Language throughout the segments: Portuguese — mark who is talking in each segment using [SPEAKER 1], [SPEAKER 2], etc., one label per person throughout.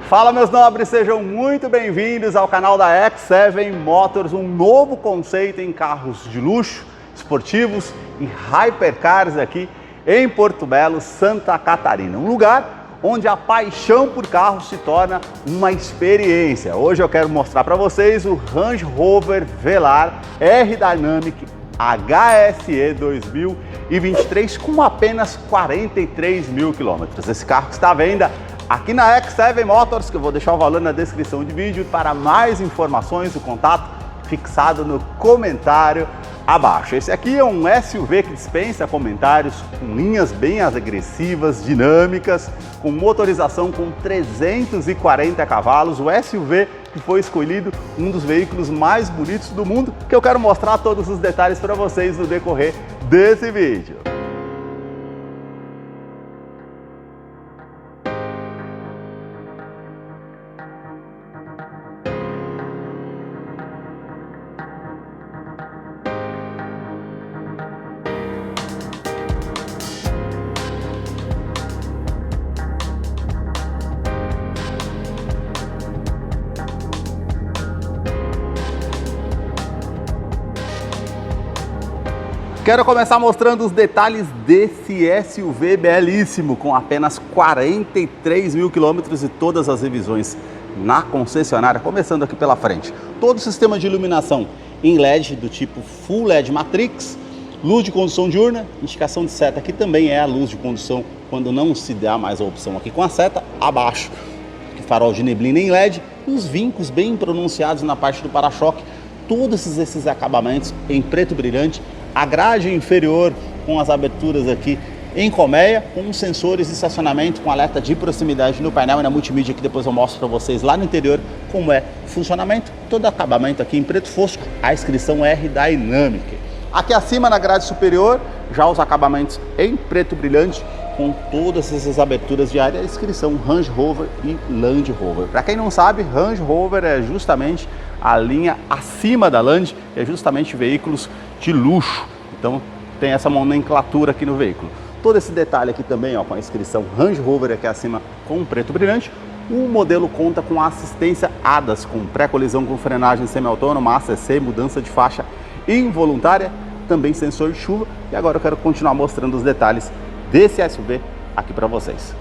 [SPEAKER 1] Fala, meus nobres, sejam muito bem-vindos ao canal da X7 Motors, um novo conceito em carros de luxo, esportivos e hypercars aqui em Porto Belo, Santa Catarina. Um lugar onde a paixão por carros se torna uma experiência. Hoje eu quero mostrar para vocês o Range Rover Velar R-Dynamic HSE 2023 com apenas 43 mil quilômetros. Esse carro está à venda aqui na X7 Motors, que eu vou deixar o valor na descrição do vídeo. Para mais informações, o contato fixado no comentário abaixo. Esse aqui é um SUV que dispensa comentários, com linhas bem agressivas, dinâmicas, com motorização com 340 cavalos, o SUV que foi escolhido um dos veículos mais bonitos do mundo, que eu quero mostrar todos os detalhes para vocês no decorrer desse vídeo. Quero começar mostrando os detalhes desse SUV belíssimo, com apenas 43 mil quilômetros e todas as revisões na concessionária, começando aqui pela frente. Todo o sistema de iluminação em LED do tipo Full LED Matrix, luz de condução diurna, indicação de seta aqui também é a luz de condução quando não se dá mais a opção aqui com a seta, abaixo, farol de neblina em LED, e os vincos bem pronunciados na parte do para-choque, todos esses acabamentos em preto brilhante. A grade inferior com as aberturas aqui em colmeia, com sensores de estacionamento, com alerta de proximidade no painel e na multimídia, que depois eu mostro para vocês lá no interior como é o funcionamento. Todo acabamento aqui em preto fosco, a inscrição R-Dynamic. Aqui acima na grade superior, já os acabamentos em preto brilhante, com todas essas aberturas de área, a inscrição Range Rover e Land Rover. Para quem não sabe, Range Rover é justamente a linha acima da Land, que é justamente veículos de luxo. Então tem essa nomenclatura aqui no veículo. Todo esse detalhe aqui também, ó, com a inscrição Range Rover aqui acima com preto brilhante. O modelo conta com assistência ADAS, com pré-colisão com frenagem semi-autônoma, ACC, mudança de faixa involuntária, também sensor de chuva. E agora eu quero continuar mostrando os detalhes desse SUV aqui para vocês.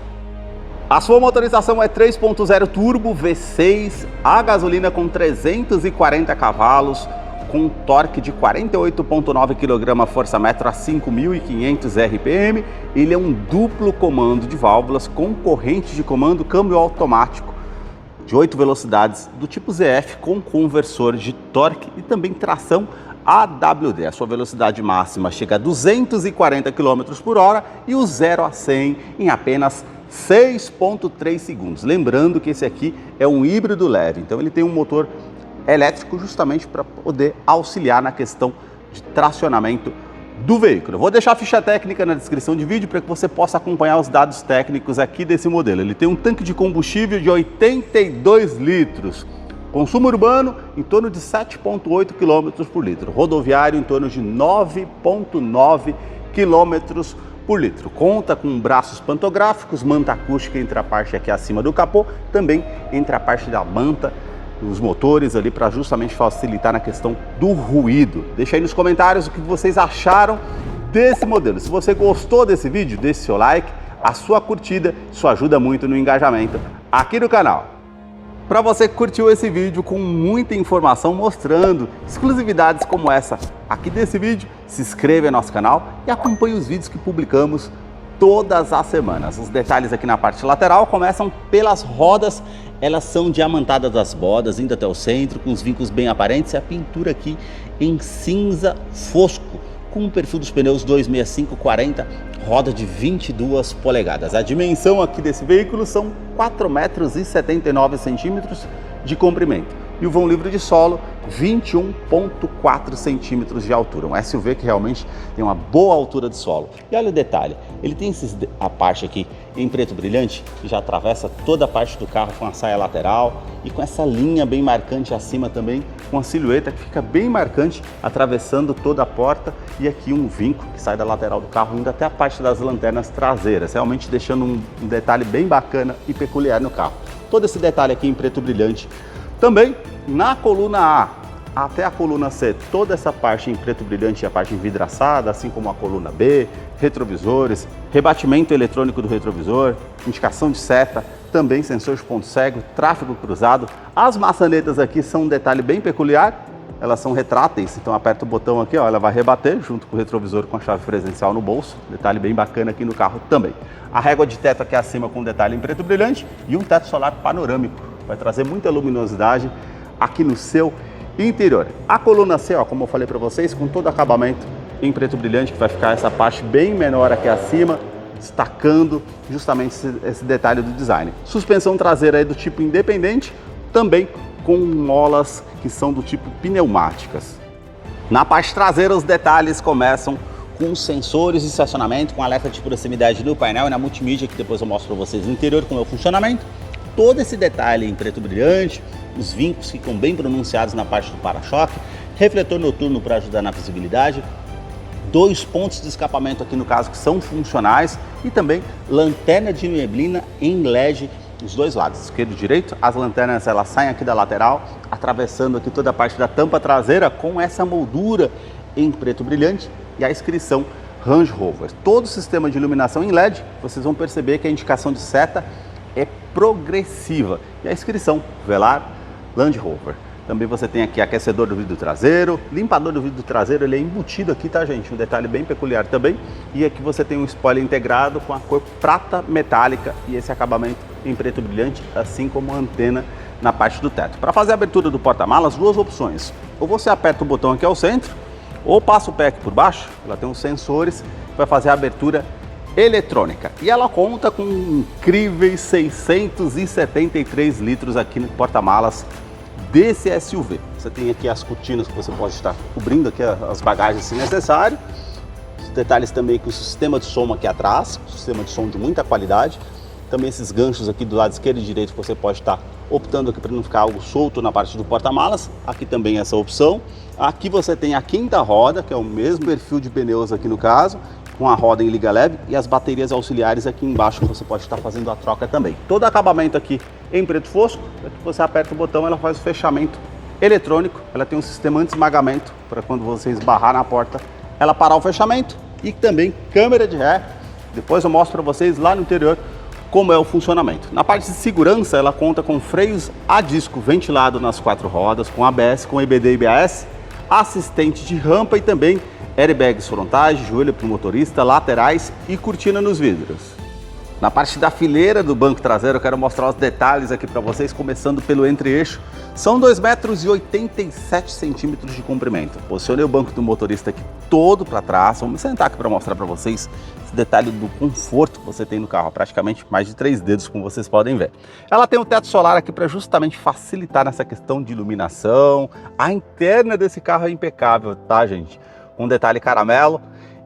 [SPEAKER 1] A sua motorização é 3.0 turbo V6 a gasolina com 340 cavalos, com torque de 48,9 kgfm a 5.500 RPM. Ele é um duplo comando de válvulas com corrente de comando câmbio automático de 8 velocidades do tipo ZF, com conversor de torque e também tração AWD. A sua velocidade máxima chega a 240 km por hora e o 0 a 100 em apenas 6,3 segundos. Lembrando que esse aqui é um híbrido leve, então ele tem um motor elétrico justamente para poder auxiliar na questão de tracionamento do veículo. Eu vou deixar a ficha técnica na descrição de vídeo para que você possa acompanhar os dados técnicos aqui desse modelo. Ele tem um tanque de combustível de 82 litros, consumo urbano em torno de 7,8 km por litro, rodoviário em torno de 9,9 km por litro. Conta com braços pantográficos, manta acústica entre a parte aqui acima do capô, também entre a parte da manta, os motores ali, para justamente facilitar na questão do ruído. Deixa aí nos comentários o que vocês acharam desse modelo. Se você gostou desse vídeo, deixe seu like, a sua curtida, isso ajuda muito no engajamento aqui no canal. Para você que curtiu esse vídeo com muita informação mostrando exclusividades como essa aqui desse vídeo, se inscreva no nosso canal e acompanhe os vídeos que publicamos todas as semanas. Os detalhes aqui na parte lateral começam pelas rodas. Elas são diamantadas das bodas, indo até o centro, com os vincos bem aparentes, e a pintura aqui em cinza fosco, com o perfil dos pneus 265/40, roda de 22 polegadas. A dimensão aqui desse veículo são 4,79 metros de comprimento e o vão livre de solo 21,4 centímetros de altura. Um SUV que realmente tem uma boa altura de solo. E olha o detalhe, ele tem a parte aqui em preto brilhante, que já atravessa toda a parte do carro com a saia lateral e com essa linha bem marcante acima também, com a silhueta que fica bem marcante, atravessando toda a porta, e aqui um vinco que sai da lateral do carro indo até a parte das lanternas traseiras, realmente deixando um detalhe bem bacana e peculiar no carro. todo esse detalhe aqui em preto brilhante. Também na coluna A até a coluna C, toda essa parte em preto brilhante e a parte envidraçada, assim como a coluna B, retrovisores, rebatimento eletrônico do retrovisor, indicação de seta, também sensor de ponto cego, tráfego cruzado. As maçanetas aqui são um detalhe bem peculiar, elas são retráteis, então aperta o botão aqui, ó, ela vai rebater junto com o retrovisor com a chave presencial no bolso, detalhe bem bacana aqui no carro também. A régua de teto aqui acima com detalhe em preto brilhante e um teto solar panorâmico, vai trazer muita luminosidade aqui no seu interior. A coluna C, ó, como eu falei para vocês, com todo acabamento em preto brilhante, que vai ficar essa parte bem menor aqui acima, destacando justamente esse detalhe do design. Suspensão traseira aí do tipo independente, também com molas que são do tipo pneumáticas. Na parte traseira, os detalhes começam com sensores de estacionamento, com alerta de proximidade no painel e na multimídia, que depois eu mostro para vocês no interior como é o funcionamento. Todo esse detalhe em preto brilhante, os vincos ficam bem pronunciados na parte do para-choque, refletor noturno para ajudar na visibilidade, 2 pontos de escapamento aqui no caso que são funcionais e também lanterna de neblina em LED nos dois lados, esquerdo e direito. As lanternas elas saem aqui da lateral, atravessando aqui toda a parte da tampa traseira com essa moldura em preto brilhante e a inscrição Range Rover. Todo o sistema de iluminação em LED, vocês vão perceber que a indicação de seta é progressiva e a inscrição Velar Land Rover. Também você tem aqui aquecedor do vidro traseiro, limpador do vidro traseiro, ele é embutido aqui, tá gente? Um detalhe bem peculiar também. E aqui você tem um spoiler integrado com a cor prata metálica e esse acabamento em preto brilhante, assim como a antena na parte do teto. Para fazer a abertura do porta-malas, 2 opções. Ou você aperta o botão aqui ao centro, ou passa o pé aqui por baixo, ela tem uns sensores que vai fazer a abertura eletrônica. E ela conta com incríveis 673 litros aqui no porta-malas desse SUV. Você tem aqui as cortinas que você pode estar cobrindo aqui as bagagens se necessário. Os detalhes também com o sistema de som aqui atrás, sistema de som de muita qualidade. Também esses ganchos aqui do lado esquerdo e direito que você pode estar optando aqui para não ficar algo solto na parte do porta-malas. Aqui também essa opção. Aqui você tem a quinta roda, que é o mesmo perfil de pneus aqui no caso, com a roda em liga leve e as baterias auxiliares aqui embaixo que você pode estar fazendo a troca também. Todo acabamento aqui em preto fosco, você aperta o botão, ela faz o fechamento eletrônico, ela tem um sistema anti-esmagamento para quando você esbarrar na porta, ela parar o fechamento e também câmera de ré. Depois eu mostro para vocês lá no interior como é o funcionamento. Na parte de segurança, ela conta com freios a disco ventilado nas 4 rodas, com ABS, com EBD e ABS, assistente de rampa e também airbags frontais, joelho para o motorista, laterais e cortina nos vidros. Na parte da fileira do banco traseiro, eu quero mostrar os detalhes aqui para vocês, começando pelo entre-eixo. São 2,87 m de comprimento. Posicionei o banco do motorista aqui todo para trás. Vamos sentar aqui para mostrar para vocês esse detalhe do conforto que você tem no carro. Praticamente mais de 3 dedos, como vocês podem ver. Ela tem um teto solar aqui para justamente facilitar nessa questão de iluminação. A interna desse carro é impecável, tá, gente? Um detalhe caramelo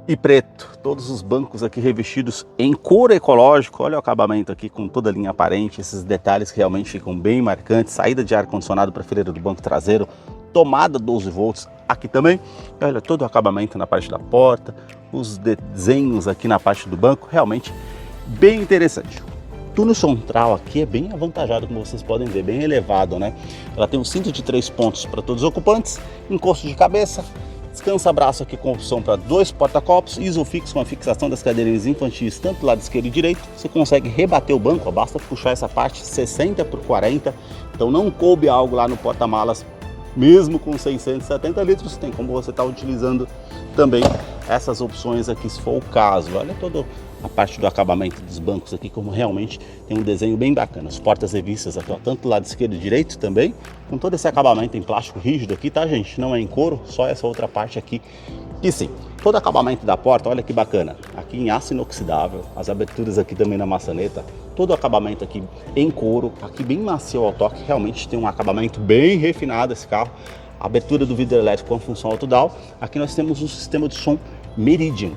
[SPEAKER 1] e preto, todos os bancos aqui revestidos em couro ecológico. Olha o acabamento aqui com toda a linha aparente, esses detalhes que realmente ficam bem marcantes. Saída de ar-condicionado para a fileira do banco traseiro, tomada 12 volts aqui também. Olha todo o acabamento na parte da porta, os desenhos aqui na parte do banco, realmente bem interessante. O túnel central aqui é bem avantajado, como vocês podem ver, bem elevado, né? Ela tem um cinto de 3 pontos para todos os ocupantes, encosto de cabeça, descansa-braço aqui com opção para 2 porta-copos, isofix com a fixação das cadeirinhas infantis, tanto do lado esquerdo e direito. Você consegue rebater o banco, ó, basta puxar essa parte 60 por 40, então não coube algo lá no porta-malas, mesmo com 670 litros, tem como você estar utilizando também essas opções aqui, se for o caso. Olha toda a parte do acabamento dos bancos aqui, como realmente tem um desenho bem bacana. As portas revistas aqui, ó, tanto do lado esquerdo e direito também, com todo esse acabamento em plástico rígido aqui, tá, gente? Não é em couro, só essa outra parte aqui. E sim, todo o acabamento da porta, olha que bacana. Aqui em aço inoxidável, as aberturas aqui também na maçaneta, todo o acabamento aqui em couro, aqui bem macio ao toque, realmente tem um acabamento bem refinado esse carro. A abertura do vidro elétrico com função auto-down. Aqui nós temos um sistema de som Meridian,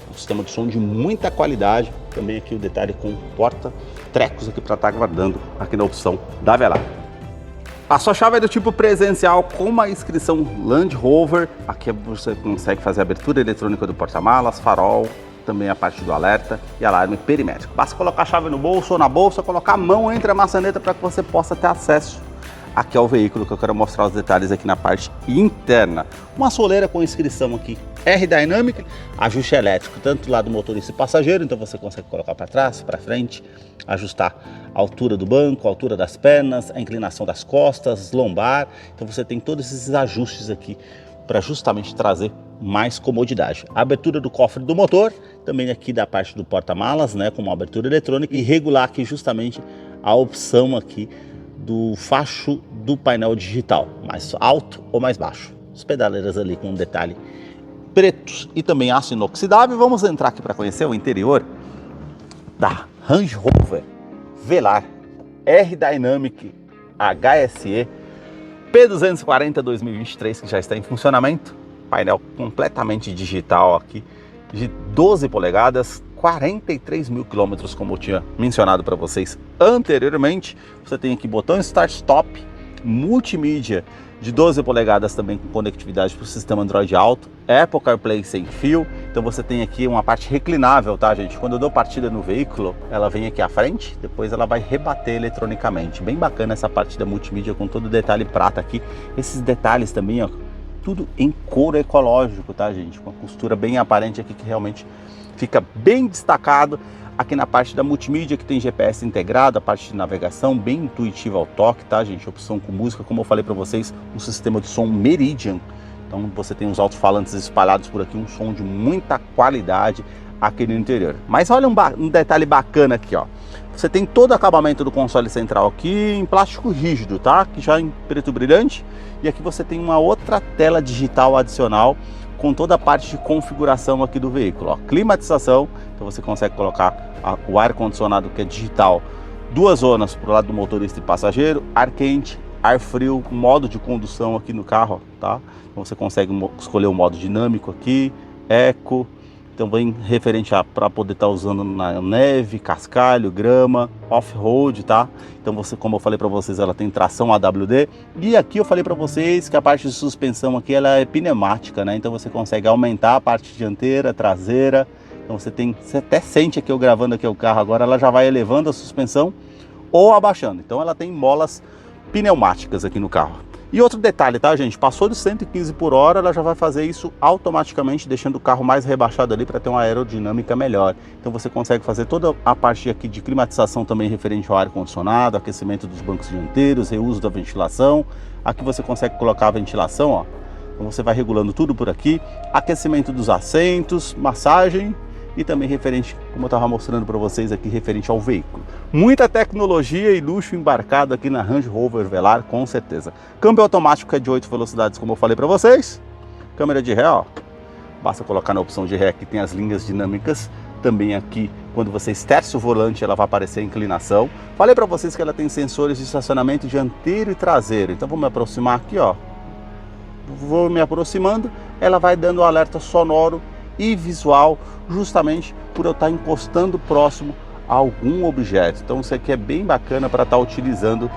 [SPEAKER 1] um sistema de som de muita qualidade. Também aqui o detalhe com porta-trecos aqui para estar guardando aqui na opção da Velar. A sua chave é do tipo presencial com uma inscrição Land Rover. Aqui você consegue fazer a abertura eletrônica do porta-malas, farol, também a parte do alerta e alarme perimétrico. Basta colocar a chave no bolso ou na bolsa, colocar a mão entre a maçaneta para que você possa ter acesso aqui ao veículo, que eu quero mostrar os detalhes aqui na parte interna. Uma soleira com inscrição aqui R-Dynamic, ajuste elétrico, tanto lá do motorista e passageiro, então você consegue colocar para trás, para frente, ajustar a altura do banco, a altura das pernas, a inclinação das costas, lombar. Então você tem todos esses ajustes aqui para justamente trazer mais comodidade. A abertura do cofre do motor, também aqui da parte do porta-malas, né, com uma abertura eletrônica, e regular aqui justamente a opção aqui do facho do painel digital, mais alto ou mais baixo. As pedaleiras ali com um detalhe pretos e também aço inoxidável. Vamos entrar aqui para conhecer o interior da Range Rover Velar R-Dynamic HSE P240 2023, que já está em funcionamento. Painel completamente digital aqui, de 12 polegadas, 43 mil quilômetros, como eu tinha mencionado para vocês anteriormente. Você tem aqui botão Start Stop, multimídia de 12 polegadas também com conectividade para o sistema Android Auto, Apple CarPlay sem fio. Então você tem aqui uma parte reclinável, tá, gente? Quando eu dou partida no veículo, ela vem aqui à frente, depois ela vai rebater eletronicamente. Bem bacana essa parte da multimídia com todo o detalhe prata aqui. Esses detalhes também, ó, tudo em couro ecológico, tá, gente? Com a costura bem aparente aqui, que realmente fica bem destacado. Aqui na parte da multimídia, que tem GPS integrado, a parte de navegação bem intuitiva ao toque, tá, gente? Opção com música, como eu falei para vocês, um sistema de som Meridian. Então você tem os alto-falantes espalhados por aqui, um som de muita qualidade aqui no interior. Mas olha um detalhe bacana aqui, ó. Você tem todo o acabamento do console central aqui em plástico rígido, tá? Que já em preto brilhante. E aqui você tem uma outra tela digital adicional com toda a parte de configuração aqui do veículo, ó. Climatização, então você consegue colocar o ar-condicionado, que é digital, 2 zonas para o lado do motorista e passageiro, ar quente, ar frio, modo de condução aqui no carro, tá? Então você consegue escolher o modo dinâmico aqui, eco, também referente para poder estar usando na neve, cascalho, grama, off-road, tá? Então você, como eu falei para vocês, ela tem tração AWD. E aqui eu falei para vocês que a parte de suspensão aqui ela é pneumática, né? Então você consegue aumentar a parte dianteira, traseira. Então você até sente aqui eu gravando aqui o carro agora, ela já vai elevando a suspensão ou abaixando. Então ela tem molas pneumáticas aqui no carro. E outro detalhe, tá, gente? Passou de 115 por hora, ela já vai fazer isso automaticamente, deixando o carro mais rebaixado ali para ter uma aerodinâmica melhor. Então você consegue fazer toda a parte aqui de climatização também referente ao ar-condicionado, aquecimento dos bancos dianteiros, reuso da ventilação. Aqui você consegue colocar a ventilação, ó. Então você vai regulando tudo por aqui. Aquecimento dos assentos, massagem e também referente, como eu estava mostrando para vocês aqui, referente ao veículo. Muita tecnologia e luxo embarcado aqui na Range Rover Velar, com certeza. Câmbio automático é de 8 velocidades, como eu falei para vocês. Câmera de ré, ó. Basta colocar na opção de ré, que tem as linhas dinâmicas. Também aqui, quando você esterça o volante, ela vai aparecer a inclinação. Falei para vocês que ela tem sensores de estacionamento dianteiro e traseiro. Então vou me aproximar aqui, ó. Vou me aproximando, ela vai dando um alerta sonoro e visual, justamente por eu estar encostando próximo a algum objeto. Então isso aqui é bem bacana para estar utilizando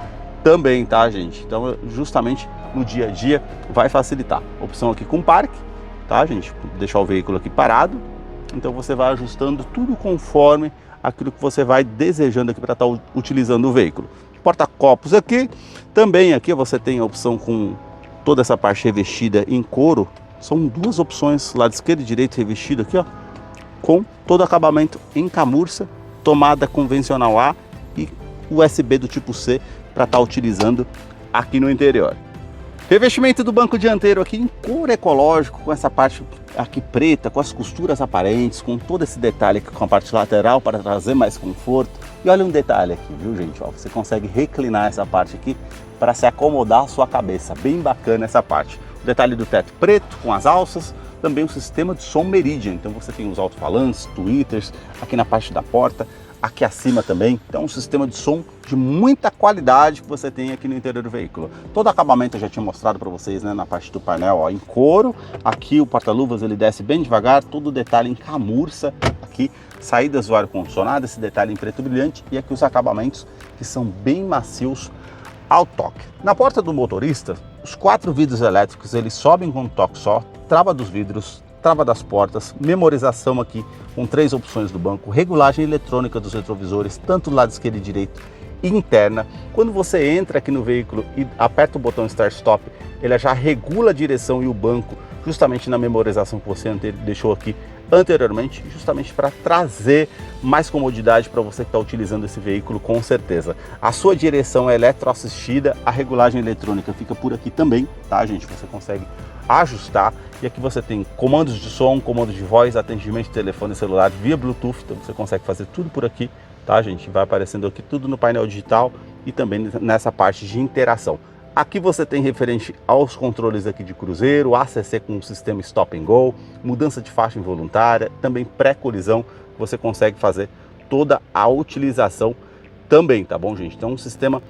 [SPEAKER 1] também, tá, gente? Então justamente no dia a dia vai facilitar. Opção aqui com parque, tá, gente? Deixar o veículo aqui parado. Então você vai ajustando tudo conforme aquilo que você vai desejando aqui para estar utilizando o veículo. Porta-copos aqui, também aqui você tem a opção com toda essa parte revestida em couro. São 2 opções, lado esquerdo e direito revestido aqui, ó, com todo o acabamento em camurça, tomada convencional A e USB do tipo C para estar utilizando aqui no interior. Revestimento do banco dianteiro aqui em couro ecológico, com essa parte aqui preta, com as costuras aparentes, com todo esse detalhe aqui com a parte lateral para trazer mais conforto. E olha um detalhe aqui, viu, gente? Ó, você consegue reclinar essa parte aqui para se acomodar a sua cabeça. Bem bacana essa parte. O detalhe do teto preto com as alças, também um sistema de som Meridian. Então você tem os alto-falantes, tweeters, aqui na parte da porta, aqui acima também. Então um sistema de som de muita qualidade que você tem aqui no interior do veículo. Todo acabamento eu já tinha mostrado para vocês, né, na parte do painel, ó, em couro. Aqui o porta-luvas ele desce bem devagar, todo o detalhe em camurça. Aqui saídas do ar-condicionado, esse detalhe em preto brilhante. E aqui os acabamentos que são bem macios ao toque. Na porta do motorista, os 4 vidros elétricos eles sobem com um toque só, trava dos vidros, trava das portas, memorização aqui com 3 opções do banco, regulagem eletrônica dos retrovisores, tanto do lado esquerdo e direito e interna. Quando você entra aqui no veículo e aperta o botão Start Stop, ele já regula a direção e o banco justamente na memorização que você deixou aqui anteriormente, justamente para trazer mais comodidade para você que está utilizando esse veículo, com certeza. A sua direção é eletroassistida, a regulagem eletrônica fica por aqui também, tá, gente? Você consegue ajustar, e aqui você tem comandos de som, comando de voz, atendimento de telefone celular via Bluetooth, então você consegue fazer tudo por aqui, tá, gente? Vai aparecendo aqui tudo no painel digital e também nessa parte de interação. Aqui você tem referente aos controles aqui de cruzeiro, ACC com o sistema Stop and Go, mudança de faixa involuntária, também pré-colisão, você consegue fazer toda a utilização também, tá bom, gente? Então um sistema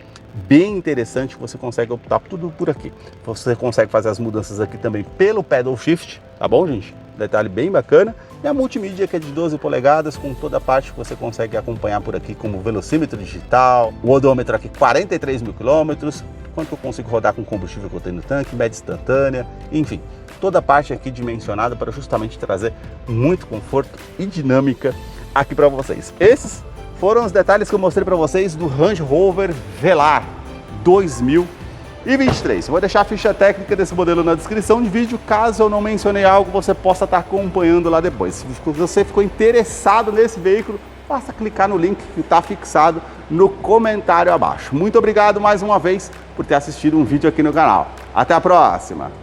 [SPEAKER 1] bem interessante, você consegue optar tudo por aqui. Você consegue fazer as mudanças aqui também pelo Pedal Shift, tá bom, gente? Detalhe bem bacana. E a multimídia que é de 12 polegadas, com toda a parte que você consegue acompanhar por aqui, como velocímetro digital, o odômetro aqui 43 mil quilômetros, quanto eu consigo rodar com combustível que eu tenho no tanque, média instantânea, enfim, toda a parte aqui dimensionada para justamente trazer muito conforto e dinâmica aqui para vocês. Esses foram os detalhes que eu mostrei para vocês do Range Rover Velar 2023. Vou deixar a ficha técnica desse modelo na descrição de vídeo, caso eu não mencionei algo, você possa estar acompanhando lá depois. Se você ficou interessado nesse veículo, basta clicar no link que está fixado no comentário abaixo. Muito obrigado mais uma vez por ter assistido um vídeo aqui no canal. Até a próxima!